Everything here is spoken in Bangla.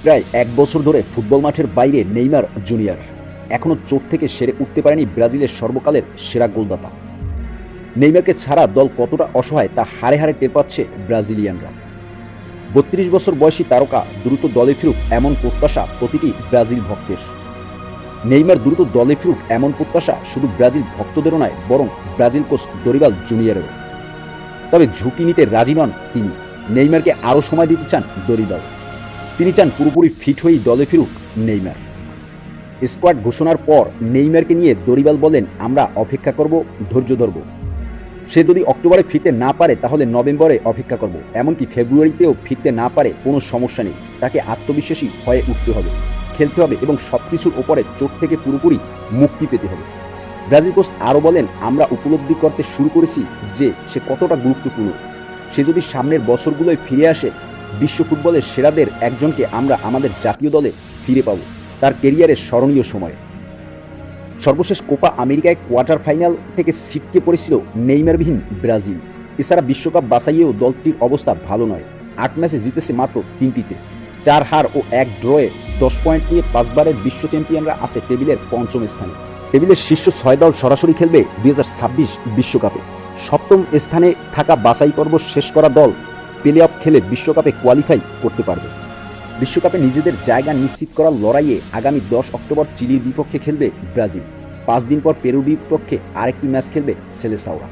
প্রায় ১ বছর ধরে ফুটবল মাঠের বাইরে নেইমার জুনিয়র এখনও চোট থেকে সেরে উঠতে পারেনি ব্রাজিলের সর্বকালের সেরা গোলদাতা। নেইমারকে ছাড়া দল কতটা অসহায় তা হাড়ে হাড়ে টের পাচ্ছে ব্রাজিলিয়ানরা। ৩২ বছর বয়সী তারকা দ্রুত দলে ফিরুক এমন প্রত্যাশা প্রতিটি ব্রাজিল ভক্তের। নেইমার দ্রুত দলে ফিরুক এমন প্রত্যাশা শুধু ব্রাজিল ভক্তদেরও নয়, বরং ব্রাজিল কোচ দরিবাল জুনিয়রেরও। তবে ঝুঁকি নিতে রাজি নন তিনি। নেইমারকে আরও সময় দিতে চান দরিবাল। তিনি চান পুরোপুরি ফিট হয়েই দলে ফিরুক নেইমার। স্কোয়াড ঘোষণার পর নেইমারকে নিয়ে দরিবাল বলেন, আমরা অপেক্ষা করব, ধৈর্য ধরব। সে যদি অক্টোবরে ফিরতে না পারে তাহলে নভেম্বরে অপেক্ষা করব, এমনকি ফেব্রুয়ারিতেও ফিরতে না পারে কোনো সমস্যা নেই। তাকে আত্মবিশ্বাসী হয়ে উঠতে হবে, খেলতে হবে এবং সবকিছুর ওপরে চোট থেকে পুরোপুরি মুক্তি পেতে হবে। ব্রাজিল কোচ আরও বলেন, আমরা উপলব্ধি করতে শুরু করেছি যে সে কতটা গুরুত্বপূর্ণ। সে যদি সামনের বছরগুলোয় ফিরে আসে, বিশ্ব ফুটবলের সেরাদের একজনকে আমরা আমাদের জাতীয় দলে ফিরে পাব তার কেরিয়ারের স্মরণীয় সময়ে। সর্বশেষ কোপা আমেরিকায় কোয়ার্টার ফাইনাল থেকে ছিটকে পড়েছিল নেইমারবিহীন ব্রাজিল। এছাড়া বিশ্বকাপ বাছাইয়েও দলটির অবস্থা ভালো নয়। ৮ ম্যাচে জিতেছে মাত্র ৩টিতে, ৪ হার ও ১ ড্রয়ে ১০ পয়েন্ট নিয়ে ৫ বারের বিশ্ব চ্যাম্পিয়নরা আছে টেবিলের পঞ্চম স্থানে। টেবিলের শীর্ষ ৬ দল সরাসরি খেলবে ২০২৬ বিশ্বকাপে। সপ্তম স্থানে থাকা বাছাই পর্ব শেষ করা দল প্লে অফ খেলে বিশ্বকাপে কোয়ালিফাই করতে পারবে। বিশ্বকাপে নিজেদের জায়গা নিশ্চিত করার লড়াইয়ে আগামী ১০ অক্টোবর চিলির বিপক্ষে খেলবে ব্রাজিল। ৫ দিন পর পেরুর বিপক্ষে আরেকটি ম্যাচ খেলবে সেলেসাওরা।